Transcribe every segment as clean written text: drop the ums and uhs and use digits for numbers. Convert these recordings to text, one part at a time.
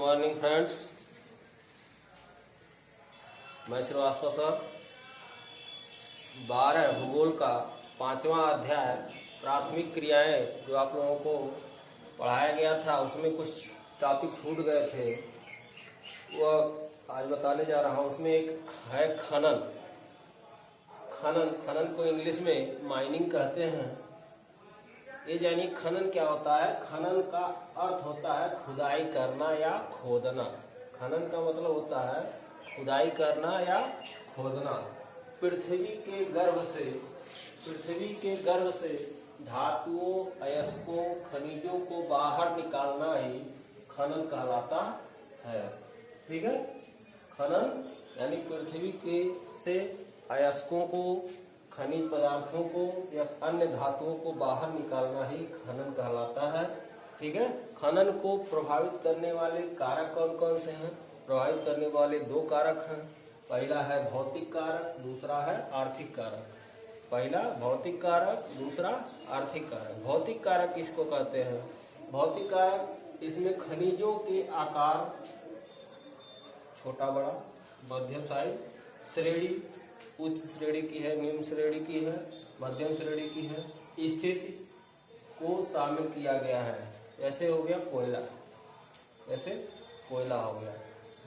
Morning friends, मैं Srivastava sir 12 भूगोल का 5वां अध्याय प्राथमिक क्रियाएं जो आप लोगों को पढ़ाया गया था उसमें कुछ टॉपिक छूट गए थे, वह आज बताने जा रहा हूँ। उसमें एक है खनन। खनन को इंग्लिश में माइनिंग कहते हैं। ये जानिए खनन क्या होता है। खनन का अर्थ होता है खुदाई करना या खोदना। खनन का मतलब होता है खुदाई करना या खोदना। पृथ्वी के गर्भ से धातुओं, अयस्कों, खनिजों को बाहर निकालना ही खनन कहलाता है। ठीक है, खनन यानी पृथ्वी के से अयस्कों को, खनिज पदार्थों को या अन्य धातुओं को बाहर निकालना ही खनन कहलाता है। ठीक है, खनन को प्रभावित करने वाले कारक कौन कौन से हैं? प्रभावित करने वाले 2 कारक हैं। पहला है भौतिक कारक, दूसरा है आर्थिक कारक। पहला भौतिक कारक, दूसरा आर्थिक कारक। भौतिक कारक किसको कहते हैं? भौतिक कारक इसमें खनिजों के आकार, छोटा बड़ा, मध्यम साइज, श्रेणी, उच्च श्रेणी की है, निम्न श्रेणी की है, मध्यम श्रेणी की है, स्थिति को शामिल किया गया है। ऐसे हो गया कोयला, ऐसे कोयला हो गया।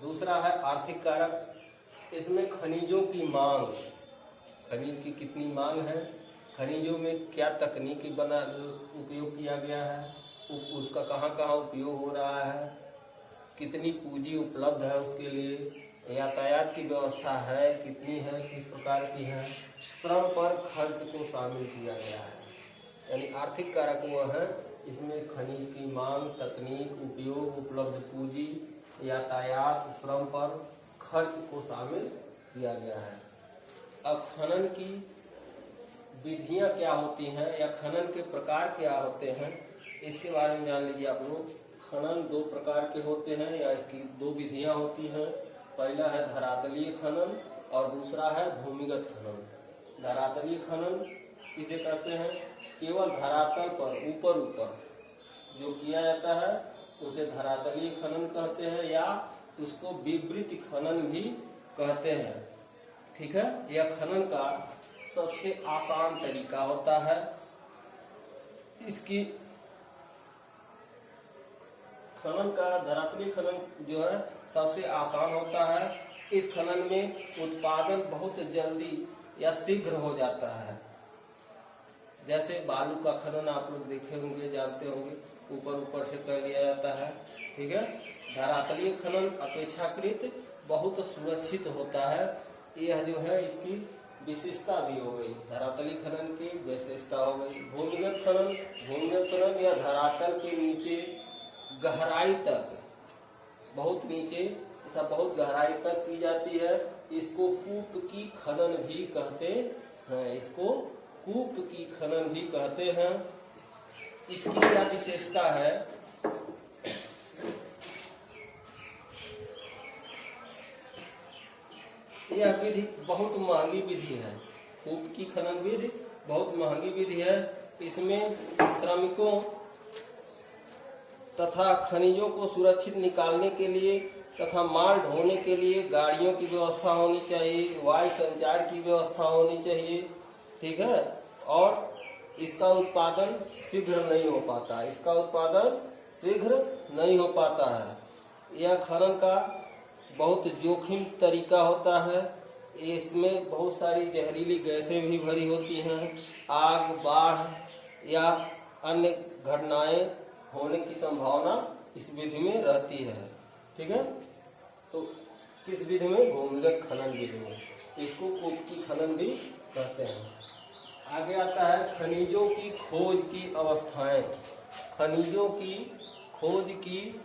दूसरा है आर्थिक कारक। इसमें खनिजों की मांग, खनिज की कितनी मांग है, खनिजों में क्या तकनीकी उपयोग किया गया है, उसका कहाँ कहाँ उपयोग हो रहा है, कितनी पूंजी उपलब्ध है उसके लिए, यातायात की व्यवस्था है कितनी है, किस प्रकार की है, श्रम पर खर्च को शामिल किया गया है। यानी आर्थिक कारक वो है, इसमें खनिज की मांग, तकनीक, उपयोग, उपलब्ध पूंजी, यातायात, श्रम पर खर्च को शामिल किया गया है। अब खनन की विधियां क्या होती हैं या खनन के प्रकार क्या होते हैं, इसके बारे में जान लीजिए आप लोग। खनन 2 प्रकार के होते हैं या इसकी 2 विधियां होती हैं। पहला है धरातलीय खनन और दूसरा है भूमिगत खनन। धरातलीय खनन किसे कहते हैं? केवल धरातल पर ऊपर जो किया जाता है उसे धरातलीय खनन कहते हैं या उसको विवृत खनन भी कहते हैं। ठीक है, यह खनन का सबसे आसान तरीका होता है। इसकी खनन का धरातलीय खनन जो है सबसे आसान होता है। इस खनन में उत्पादन बहुत जल्दी या शीघ्र हो जाता है। जैसे बालू का खनन आप लोग देखे होंगे, जानते होंगे, ऊपर से कर लिया जाता है। ठीक है, धरातलीय खनन अपेक्षाकृत बहुत सुरक्षित होता है। यह जो है इसकी विशेषता भी हो गई, धरातलीय खनन की विशेषता हो गई। भूमिगत खनन या धरातल के नीचे गहराई तक, बहुत नीचे तथा बहुत गहराई तक की जाती है। इसको कूप की खनन भी कहते हैं। इसको कूप की खनन भी कहते हैं। इसकी क्या विशेषता है? यह विधि बहुत महंगी विधि है। कूप की खनन विधि बहुत महंगी विधि है। इसमें श्रमिकों तथा खनिजों को सुरक्षित निकालने के लिए तथा माल ढोने के लिए गाड़ियों की व्यवस्था होनी चाहिए, वायु संचार की व्यवस्था होनी चाहिए। ठीक है, और इसका उत्पादन शीघ्र नहीं हो पाता है। यह खनन का बहुत जोखिम तरीका होता है। इसमें बहुत सारी जहरीली गैसें भी भरी होती हैं। आग, बाढ़ या अन्य घटनाएं होने की संभावना इस विधि में रहती है। ठीक है, तो किस विधि में? भूमिगत खनन विधि में। इसको कूप की खनन भी कहते हैं। आगे आता है खनिजों की खोज की अवस्थाएं। खनिजों की खोज की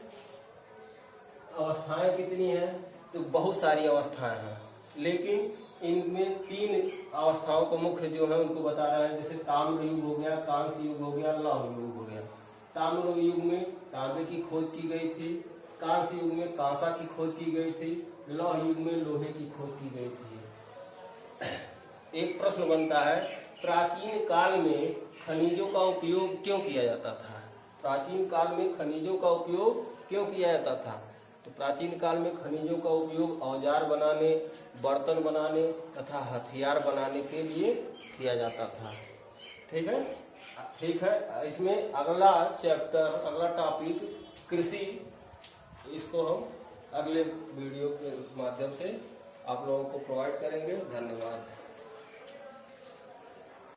अवस्थाएं कितनी है? तो बहुत सारी अवस्थाएं हैं, लेकिन इनमें 3 अवस्थाओं को मुख्य जो है उनको बता रहा है। जैसे ताम्र युग हो गया, कांस्य युग हो गया, लौह युग हो गया। ताम्र युग में तांबे की खोज की गई थी, कांस्य युग में कांसा की खोज की गई थी, लौह युग में लोहे की खोज की गई थी। एक प्रश्न बनता है, प्राचीन काल में खनिजों का उपयोग क्यों किया जाता था? प्राचीन काल में खनिजों का उपयोग क्यों किया जाता था? तो प्राचीन काल में खनिजों का उपयोग औजार बनाने, बर्तन बनाने तथा हथियार बनाने के लिए किया जाता था। ठीक है, ठीक है। इसमें अगला चैप्टर, अगला टॉपिक कृषि, इसको हम अगले वीडियो के माध्यम से आप लोगों को प्रोवाइड करेंगे। धन्यवाद।